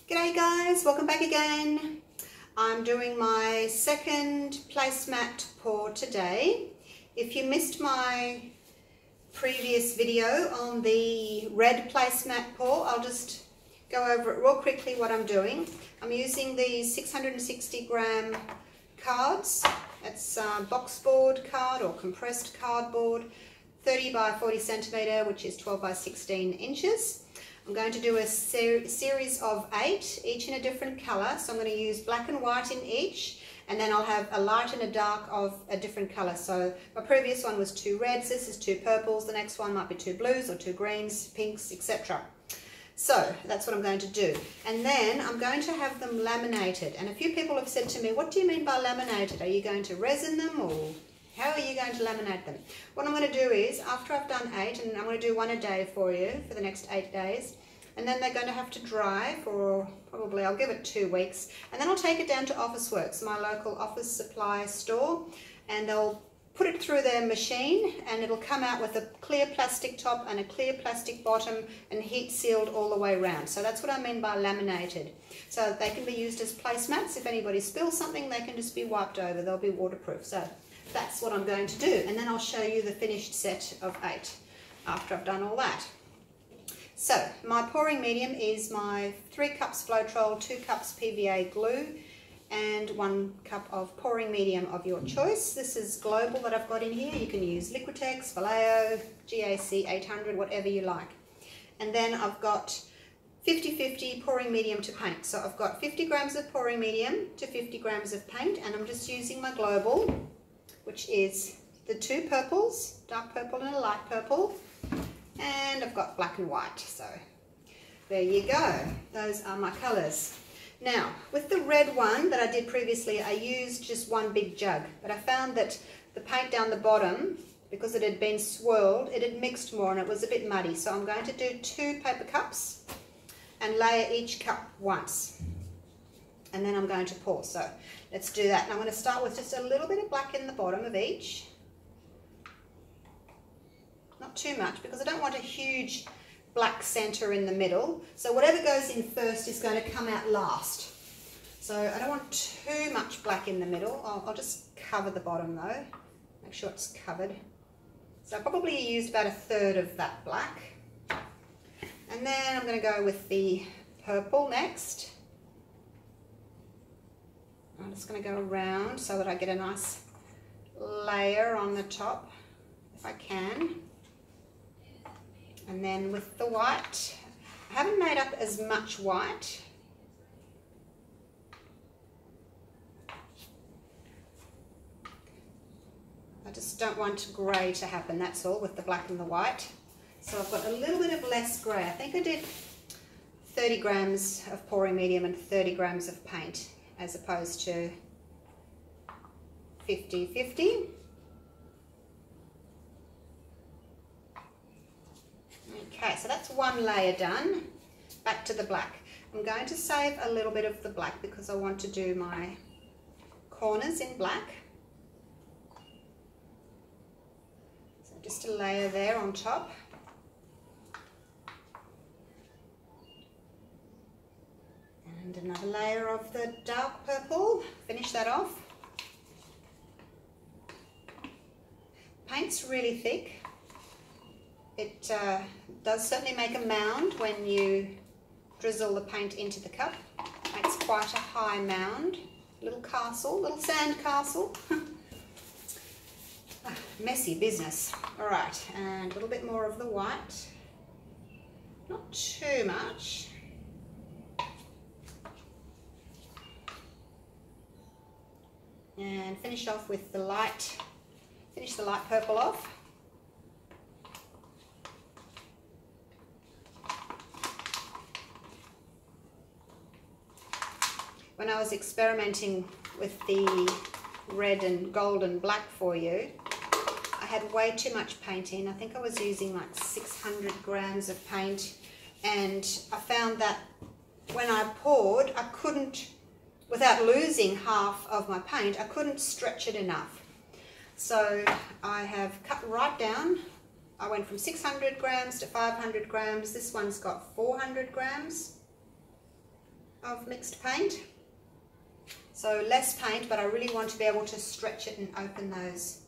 G'day guys, welcome back again. I'm doing my second placemat pour today. If you missed my previous video on the red placemat pour, I'll just go over it real quickly what I'm doing. I'm using these 660 gram cards. It's boxboard card or compressed cardboard, 30 by 40 centimetre, which is 12 by 16 inches. I'm going to do a series of 8, each in a different colour. So I'm going to use black and white in each, and then I'll have a light and a dark of a different colour. So my previous one was 2 reds, this is 2 purples, the next one might be 2 blues or 2 greens, pinks, etc. So that's what I'm going to do. And then I'm going to have them laminated. And a few people have said to me, what do you mean by laminated? Are you going to resin them, or how are you going to laminate them? What I'm going to do is, after I've done 8, and I'm going to do 1 a day for you for the next 8 days, and then they're going to have to dry for probably, I'll give it 2 weeks, and then I'll take it down to Officeworks, my local office supply store, and they'll put it through their machine, and it'll come out with a clear plastic top and a clear plastic bottom and heat sealed all the way around. So that's what I mean by laminated. So they can be used as placemats. If anybody spills something, they can just be wiped over. They'll be waterproof. So that's what I'm going to do, and then I'll show you the finished set of 8 after I've done all that. So my pouring medium is my 3 cups floetrol, 2 cups PVA glue, and 1 cup of pouring medium of your choice. This is global that I've got in here. You can use Liquitex, Vallejo, GAC 800, whatever you like. And then I've got 50-50 pouring medium to paint. So I've got 50 grams of pouring medium to 50 grams of paint, and I'm just using my global, which is the 2 purples, dark purple and a light purple, and I've got black and white. So there you go. Those are my colours. Now, with the red one that I did previously, I used just 1 big jug, but I found that the paint down the bottom, because it had been swirled, it had mixed more and it was a bit muddy. So I'm going to do 2 paper cups and layer each cup once. And then I'm going to pour. So let's do that. And I'm going to start with just a little bit of black in the bottom of each. Not too much, because I don't want a huge black center in the middle. So whatever goes in first is going to come out last. So I don't want too much black in the middle. I'll just cover the bottom though. Make sure it's covered. So I probably used about 1/3 of that black. And then I'm going to go with the purple next. I'm just going to go around so that I get a nice layer on the top, if I can. And then with the white, I haven't made up as much white. I just don't want grey to happen, that's all, with the black and the white. So I've got a little bit of less grey. I think I did 30 grams of pouring medium and 30 grams of paint, as opposed to 50-50. Okay, so that's 1 layer done. Back to the black. I'm going to save a little bit of the black because I want to do my corners in black. So just a layer there on top. And another layer of the dark purple. Finish that off. Paint's really thick. It does certainly make a mound when you drizzle the paint into the cup. Makes quite a high mound. Little castle, little sand castle. Messy business. Alright, and a little bit more of the white. Not too much. And finish off with the light, finish the light purple off. When I was experimenting with the red and gold and black for you, I had way too much paint in. I think I was using like 600 grams of paint, and I found that when I poured, I couldn't, without losing half of my paint, I couldn't stretch it enough. So I have cut right down. I went from 600 grams to 500 grams. This one's got 400 grams. of mixed paint. So less paint, but I really want to be able to stretch it and open those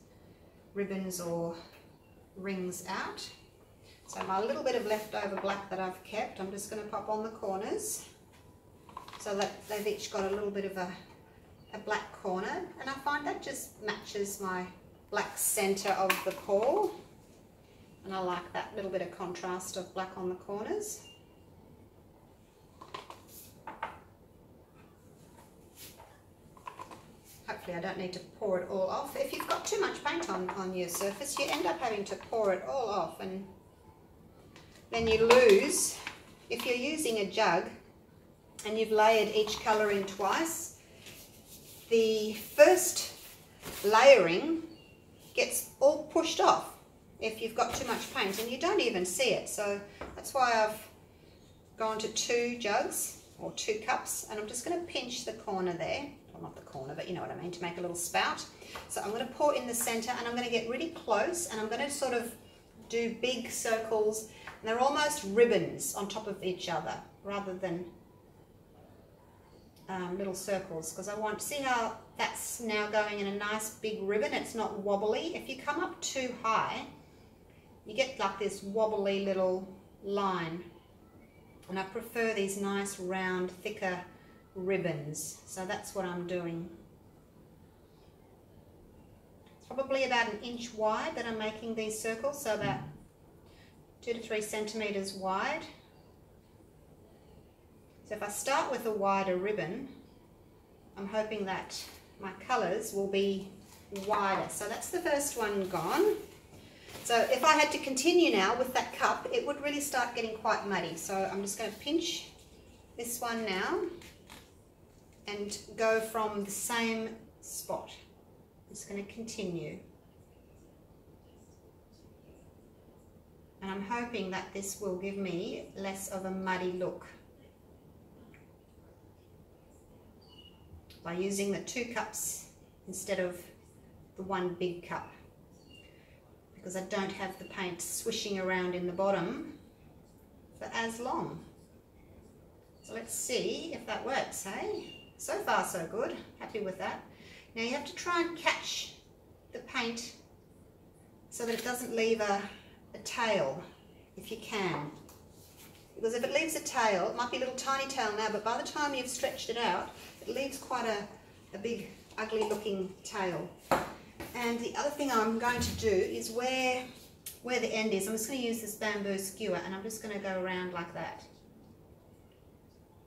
ribbons or rings out. So my little bit of leftover black that I've kept, I'm just going to pop on the corners so that they've each got a little bit of a black corner, and I find that just matches my black center of the paw, and I like that little bit of contrast of black on the corners. Hopefully I don't need to pour it all off. If you've got too much paint on your surface, you end up having to pour it all off, and then you lose. If you're using a jug and you've layered each colour in twice, the first layering gets all pushed off if you've got too much paint, and you don't even see it. So that's why I've gone to 2 jugs or 2 cups, and I'm just going to pinch the corner there. Well, not the corner, but you know what I mean, to make a little spout. So I'm going to pour in the center, and I'm going to get really close, and I'm going to sort of do big circles, and they're almost ribbons on top of each other rather than little circles, because I want to see how that's now going in a nice big ribbon. It's not wobbly. If you come up too high, you get like this wobbly little line, and I prefer these nice round thicker ribbons. So that's what I'm doing. It's probably about 1 inch wide that I'm making these circles, so about 2 to 3 centimeters wide. So if I start with a wider ribbon, I'm hoping that my colors will be wider. So that's the first one gone. So if I had to continue now with that cup, it would really start getting quite muddy. So I'm just going to pinch this one now and go from the same spot. I'm just going to continue. And I'm hoping that this will give me less of a muddy look by using the 2 cups instead of the 1 big cup, because I don't have the paint swishing around in the bottom for as long. So let's see if that works, hey? So far so good, happy with that. Now you have to try and catch the paint so that it doesn't leave a tail, if you can. Because if it leaves a tail, it might be a little tiny tail now, but by the time you've stretched it out, it leaves quite a big, ugly looking tail. And the other thing I'm going to do is where the end is, I'm just going to use this bamboo skewer, and I'm just going to go around like that,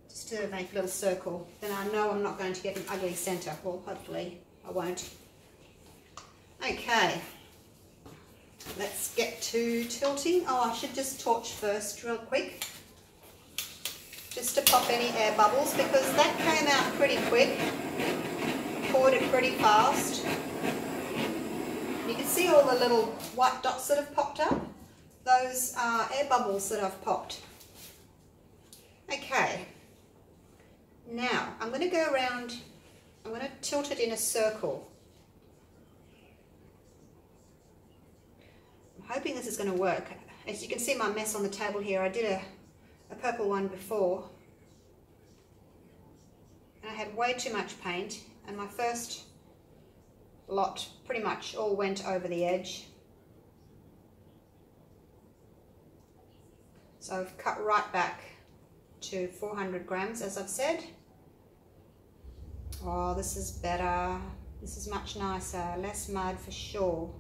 just to make a little circle. Then I know I'm not going to get an ugly center. Well, hopefully I won't. Okay, let's get to tilting. Oh, I should just torch first real quick, just to pop any air bubbles, because that came out pretty quick. Poured it pretty fast. You can see all the little white dots that have popped up. Those are air bubbles that I've popped. Okay, now I'm going to go around, I'm going to tilt it in a circle. I'm hoping this is going to work. As you can see my mess on the table here, I did a purple one before, and I had way too much paint, and my first lot pretty much all went over the edge. So I've cut right back to 400 grams, as I've said. Oh, this is better. This is much nicer, less mud for sure.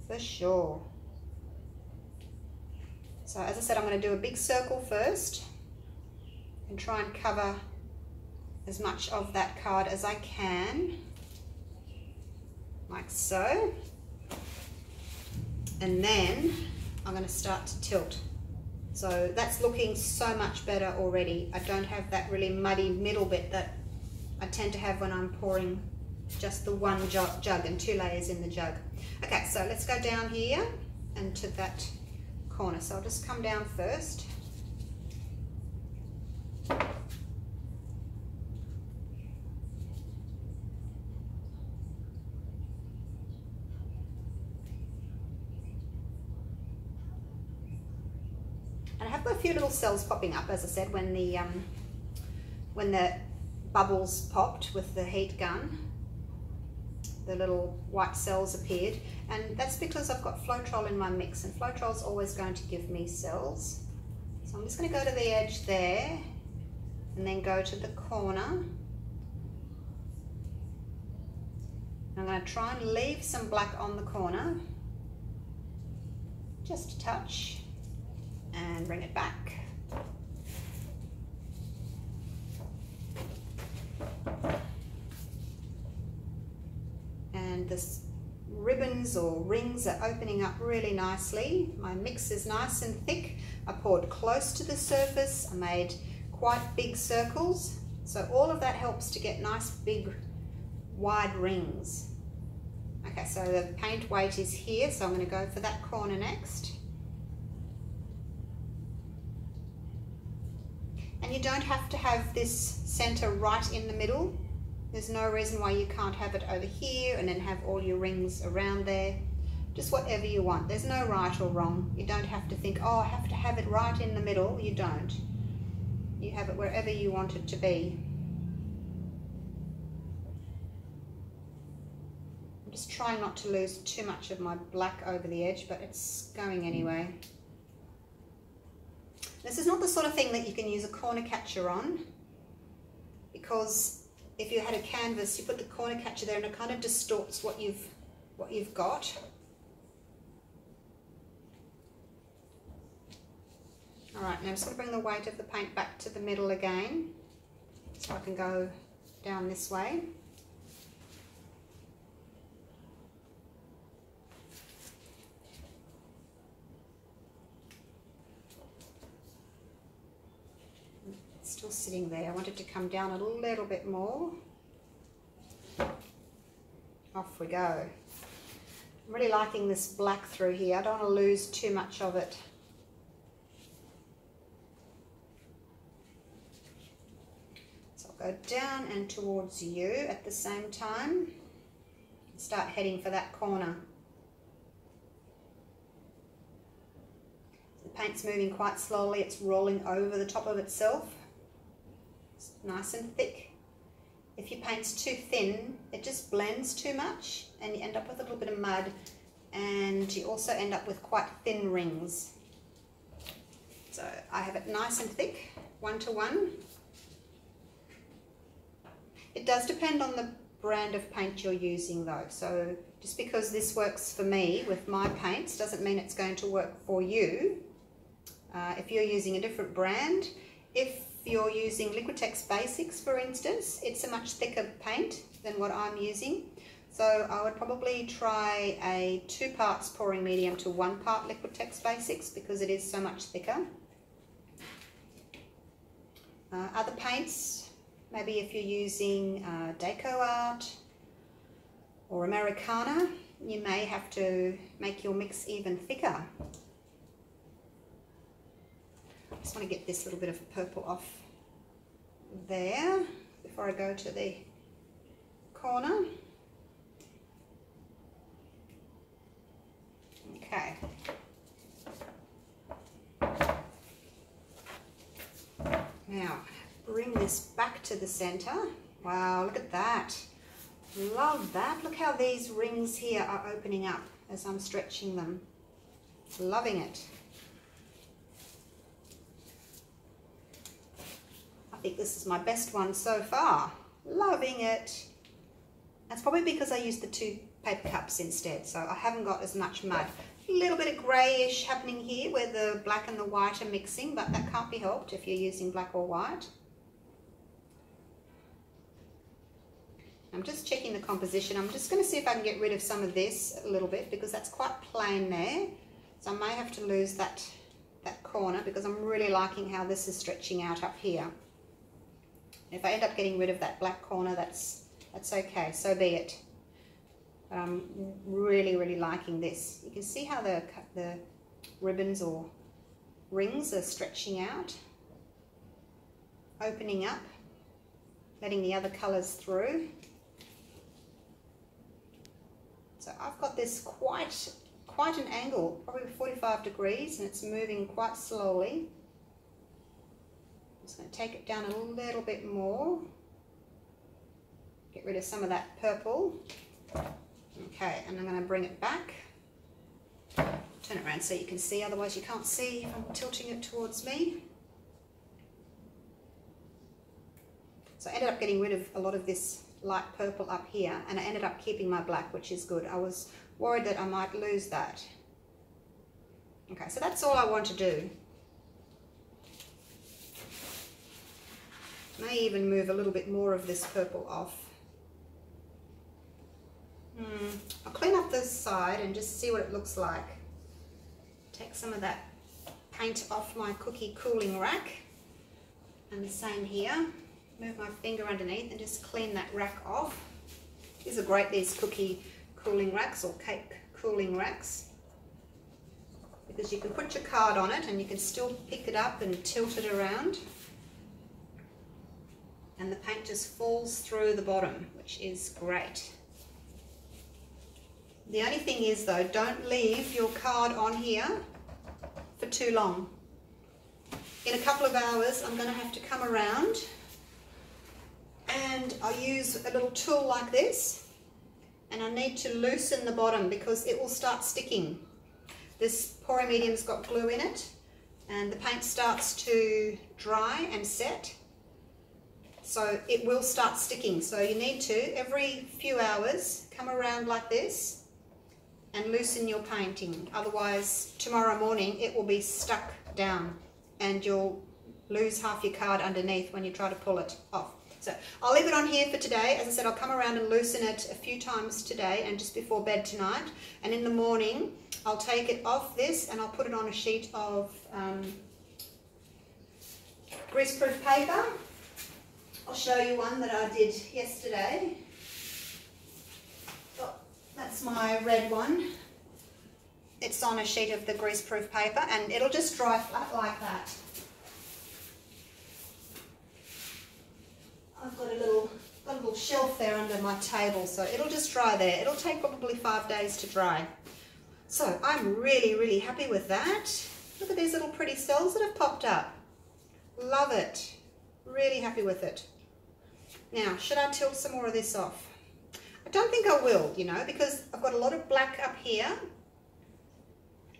For sure. So as I said, I'm going to do a big circle first and try and cover as much of that card as I can, like so. And then I'm going to start to tilt. So that's looking so much better already. I don't have that really muddy middle bit that I tend to have when I'm pouring just the 1 jug and 2 layers in the jug. Okay, so let's go down here and to that corner. So I'll just come down first. And I have got a few little cells popping up, as I said, when the when the bubbles popped with the heat gun, the little white cells appeared, and that's because I've got floetrol in my mix, and floetrol is always going to give me cells. So I'm just going to go to the edge there and then go to the corner. I'm going to try and leave some black on the corner, just a touch, and bring it back. And the ribbons or rings are opening up really nicely. My mix is nice and thick. I poured close to the surface. I made quite big circles. So all of that helps to get nice big wide rings. Okay, so the paint weight is here, so I'm going to go for that corner next. And you don't have to have this center right in the middle. There's no reason why you can't have it over here and then have all your rings around there. Just whatever you want. There's no right or wrong. You don't have to think, oh, I have to have it right in the middle. You don't. You have it wherever you want it to be. I'm just trying not to lose too much of my black over the edge, but it's going anyway. This is not the sort of thing that you can use a corner catcher on, because if you had a canvas, you put the corner catcher there and it kind of distorts what you've got. All right, now I'm just going to bring the weight of the paint back to the middle again, so I can go down this way. Still sitting there. I want it to come down a little bit more. Off we go. I'm really liking this black through here. I don't want to lose too much of it. So I'll go down and towards you at the same time. Start heading for that corner. The paint's moving quite slowly. It's rolling over the top of itself. It's nice and thick. If your paint's too thin, it just blends too much and you end up with a little bit of mud, and you also end up with quite thin rings. So I have it nice and thick, 1 to 1. It does depend on the brand of paint you're using though. So just because this works for me with my paints doesn't mean it's going to work for you. If you're using a different brand, if you're using Liquitex Basics, for instance, it's a much thicker paint than what I'm using. So I would probably try a 2 parts pouring medium to 1 part Liquitex Basics, because it is so much thicker. Other paints, maybe if you're using Deco Art or Americana, you may have to make your mix even thicker. I just want to get this little bit of purple off there before I go to the corner. Okay. Now, bring this back to the center. Wow, look at that. Love that. Look how these rings here are opening up as I'm stretching them. Loving it. I think this is my best one so far. Loving it. That's probably because I used the 2 paper cups instead, so I haven't got as much mud. A little bit of greyish happening here where the black and the white are mixing, but that can't be helped if you're using black or white. I'm just checking the composition. I'm just going to see if I can get rid of some of this a little bit, because that's quite plain there. So I may have to lose that corner, because I'm really liking how this is stretching out up here. If I end up getting rid of that black corner, that's okay, so be it. But I'm really liking this. You can see how the ribbons or rings are stretching out, opening up, letting the other colours through. So I've got this quite an angle, probably 45 degrees, and it's moving quite slowly. Just going to take it down a little bit more. Get rid of some of that purple. Okay, and I'm going to bring it back. Turn it around so you can see, otherwise you can't see if I'm tilting it towards me. So I ended up getting rid of a lot of this light purple up here, and I ended up keeping my black, which is good. I was worried that I might lose that. Okay, so that's all I want to do. May even move a little bit more of this purple off. I'll clean up this side and just see what it looks like. Take some of that paint off my cookie cooling rack. And the same here. Move my finger underneath and just clean that rack off. These are great, these cookie cooling racks or cake cooling racks, because you can put your card on it and you can still pick it up and tilt it around. And the paint just falls through the bottom, which is great. The only thing is though, don't leave your card on here for too long. In a couple of hours, I'm going to have to come around and I'll use a little tool like this, and I need to loosen the bottom because it will start sticking. This pori medium's got glue in it, and the paint starts to dry and set, so it will start sticking. So you need to, every few hours, come around like this and loosen your painting. Otherwise, tomorrow morning it will be stuck down and you'll lose half your card underneath when you try to pull it off. So I'll leave it on here for today. As I said, I'll come around and loosen it a few times today and just before bed tonight. And in the morning, I'll take it off this and I'll put it on a sheet of greaseproof paper. I'll show you one that I did yesterday. Oh, that's my red one. It's on a sheet of the greaseproof paper and it'll just dry flat like that. I've got a little shelf there under my table, so it'll just dry there. It'll take probably 5 days to dry. So I'm really happy with that. Look at these little pretty cells that have popped up. Love it. Really happy with it. Now, should I tilt some more of this off? I don't think I will, you know, because I've got a lot of black up here.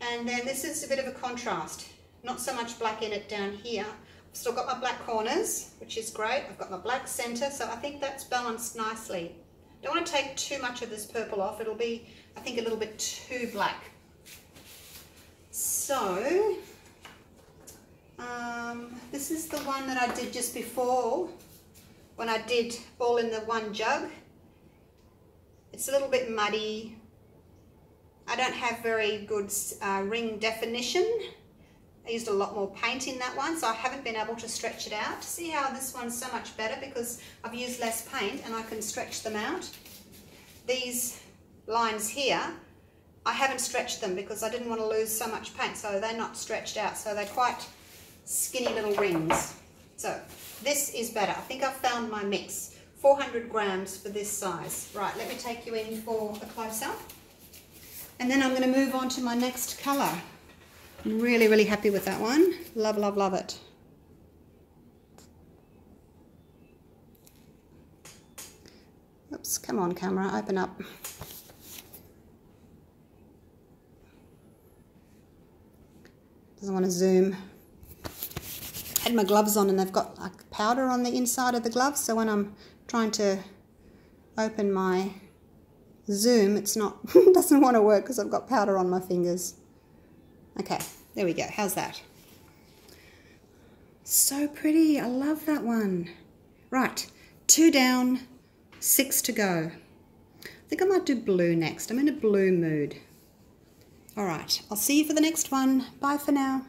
And then this is a bit of a contrast. Not so much black in it down here. I've still got my black corners, which is great. I've got my black center, so I think that's balanced nicely. Don't want to take too much of this purple off. It'll be, I think, a little bit too black. So, this is the one that I did just before when I did all in the one jug. It's a little bit muddy. I don't have very good ring definition. I used a lot more paint in that one, so I haven't been able to stretch it out. See how this one's so much better because I've used less paint and I can stretch them out. These lines here, I haven't stretched them because I didn't want to lose so much paint, so they're not stretched out, so they're quite skinny little rings. So this is better. I think I've found my mix. 400 grams for this size. Right, let me take you in for a close-up. And then I'm going to move on to my next colour. I'm really happy with that one. Love it. Oops, come on camera, open up. Doesn't want to zoom. I had my gloves on and they've got like powder on the inside of the gloves, so when I'm trying to open my zoom, it's not, it doesn't want to work because I've got powder on my fingers. Okay, there we go. How's that? So pretty. I love that one. Right, 2 down, 6 to go. I think I might do blue next. I'm in a blue mood. All right, I'll see you for the next one. Bye for now.